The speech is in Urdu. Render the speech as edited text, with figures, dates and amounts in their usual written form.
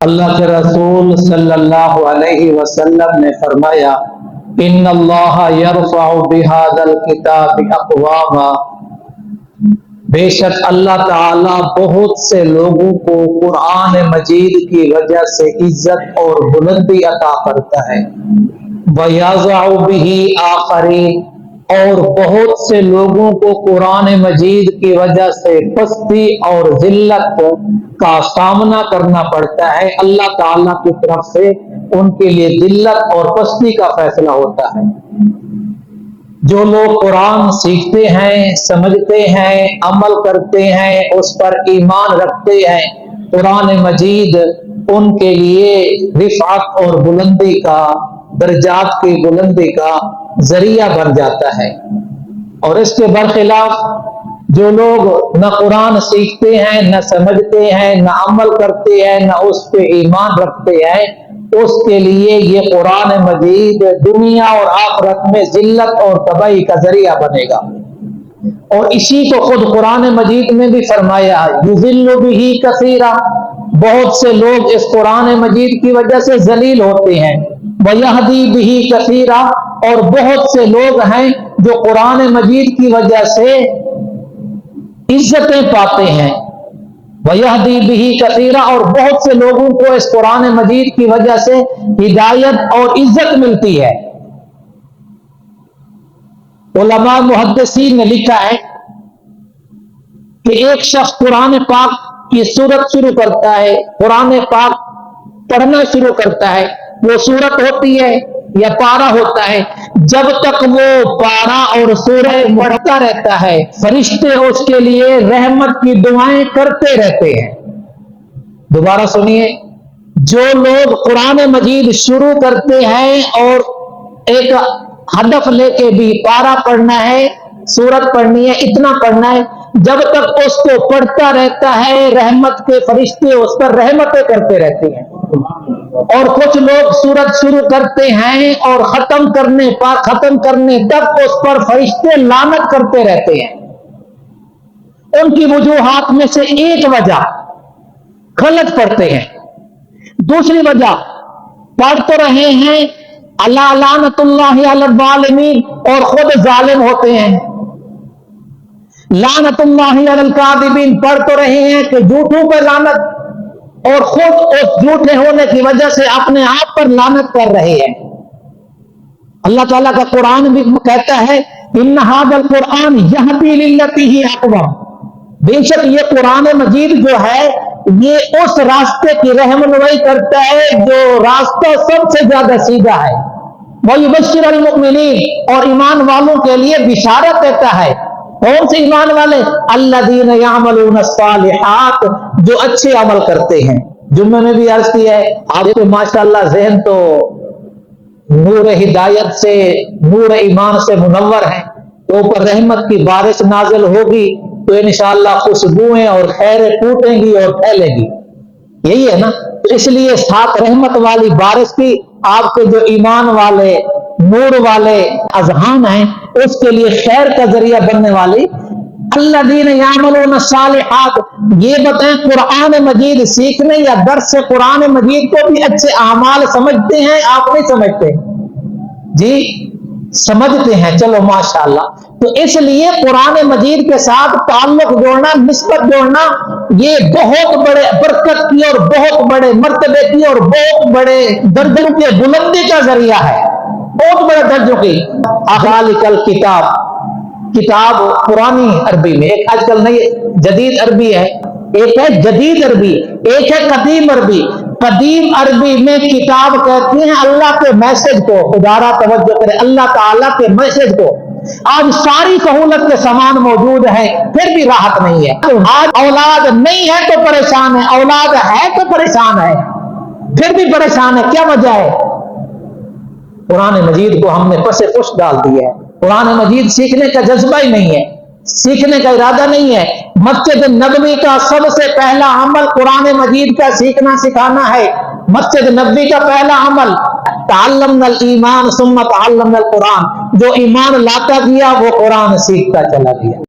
اللہ کے رسول صلی اللہ علیہ وسلم نے فرمایا ان اللہ یرفع بہذا الکتاب اقواما، بے شک اللہ تعالی بہت سے لوگوں کو قرآن مجید کی وجہ سے عزت اور بلندی عطا کرتا ہے، ویضع بہ آخرین، اور بہت سے لوگوں کو قرآن مجید کی وجہ سے پستی اور ذلت کا سامنا کرنا پڑتا ہے۔ اللہ تعالیٰ کی طرف سے ان کے لیے ذلت اور پستی کا فیصلہ ہوتا ہے۔ جو لوگ قرآن سیکھتے ہیں، سمجھتے ہیں، عمل کرتے ہیں، اس پر ایمان رکھتے ہیں، قرآن مجید ان کے لیے رفعت اور بلندی کا، درجات کی بلندی کا ذریعہ بن جاتا ہے۔ اور اس کے برخلاف جو لوگ نہ قرآن سیکھتے ہیں، نہ سمجھتے ہیں، نہ عمل کرتے ہیں، نہ اس پہ ایمان رکھتے ہیں، اس کے لیے یہ قرآن مجید دنیا اور آخرت میں ذلت اور تباہی کا ذریعہ بنے گا۔ اور اسی کو خود قرآن مجید میں بھی فرمایا یضل بہ کثیرا، بہت سے لوگ اس قرآن مجید کی وجہ سے ذلیل ہوتے ہیں، ویہدی بہ کثیرا، اور بہت سے لوگ ہیں جو قرآن مجید کی وجہ سے عزتیں پاتے ہیں، ویہدی بہ کثیرا، اور بہت سے لوگوں کو اس قرآن مجید کی وجہ سے ہدایت اور عزت ملتی ہے۔ علماء محدثین نے لکھا ہے کہ ایک شخص قرآن پاک کی سورت شروع کرتا ہے، قرآن پاک پڑھنا شروع کرتا ہے، وہ سورت ہوتی ہے یا پارہ ہوتا ہے، جب تک وہ پارہ اور سورہ پڑھتا رہتا ہے فرشتے اس کے لیے رحمت کی دعائیں کرتے رہتے ہیں۔ دوبارہ سنیے، جو لوگ قرآن مجید شروع کرتے ہیں اور ایک ہدف لے کے بھی پارہ پڑھنا ہے، سورت پڑھنی ہے، اتنا پڑھنا ہے، جب تک اس کو پڑھتا رہتا ہے رحمت کے فرشتے اس پر رحمتیں کرتے رہتے ہیں۔ اور کچھ لوگ سورت شروع کرتے ہیں اور ختم کرنے تک اس پر فرشتے لعنت کرتے رہتے ہیں۔ ان کی وجوہات میں سے ایک وجہ غلط پڑھتے ہیں، دوسری وجہ پڑھ تو رہے ہیں اللہ لعنت اللہ علی الظالمین اور خود ظالم ہوتے ہیں، لعنت اللہ علی الکاذبین پڑھ تو رہے ہیں کہ جھوٹوں پہ لعنت، اور خود اس جھوٹے ہونے کی وجہ سے اپنے آپ پر لعنت کر رہے ہیں۔ اللہ تعالیٰ کا قرآن بھی کہتا ہے ان ھذا القرآن یہدی للتی ہی اقوم، بے شک یہ قرآن مجید جو ہے یہ اس راستے کی رہنمائی کرتا ہے جو راستہ سب سے زیادہ سیدھا ہے، وَيُبَشِّرُ الْمُؤْمِنِينَ، اور ایمان والوں کے لیے بشارت دیتا ہے۔ کون سے ایمان والے؟ الذین یعملون الصالحات، جو اچھے عمل کرتے ہیں۔ جمعے میں بھی عرض کیا ہے، آپ کو ماشاءاللہ ذہن تو نور ہدایت سے، نور ایمان سے منور ہیں، اوپر رحمت کی بارش نازل ہوگی تو انشاءاللہ خوشبوئیں اور خیریں ٹوٹیں گی اور پھیلیں گی، یہی ہے نا؟ تو اس لیے ساتھ رحمت والی بارش کی آپ کے جو ایمان والے نور والے اذہان ہیں اس کے لیے خیر کا ذریعہ بننے والی الذین یعملون الصالحات۔ یہ بتائیں قرآن مجید سیکھنے یا درس سے قرآن مجید کو بھی اچھے اعمال سمجھتے ہیں؟ آپ نہیں سمجھتے؟ جی سمجھتے ہیں، چلو ماشاءاللہ۔ تو اس لیے قرآن مجید کے ساتھ تعلق جوڑنا، نسبت جوڑنا، یہ بہت بڑے برکت کی اور بہت بڑے مرتبے کی اور بہت بڑے درجوں کی بلندی کا ذریعہ ہے، بہت بڑے درجوں کی۔ اخالق الکتاب، کتاب پرانی عربی میں، ایک آج کل نئی جدید عربی ہے، ایک ہے جدید عربی، ایک ہے قدیم عربی۔ قدیم عربی میں کتاب کہتے ہیں اللہ کے میسج کو، ادارہ توجہ کرے، اللہ تعالیٰ کے میسج کو۔ آج ساری سہولت کے سامان موجود ہے پھر بھی راحت نہیں ہے۔ آج اولاد نہیں ہے تو پریشان ہے، اولاد ہے تو پریشان ہے، پھر بھی پریشان ہے، کیا وجہ ہے؟ قرآن مجید کو ہم نے پس پش ڈال دیا ہے، قرآن مجید سیکھنے کا جذبہ ہی نہیں ہے، سیکھنے کا ارادہ نہیں ہے۔ مسجد نبوی کا سب سے پہلا عمل قرآن مجید کا سیکھنا سکھانا ہے۔ مسجد نبوی کا پہلا عمل تعلمنا الایمان ثم تعلمنا القرآن، جو ایمان لاتا گیا وہ قرآن سیکھتا چلا گیا۔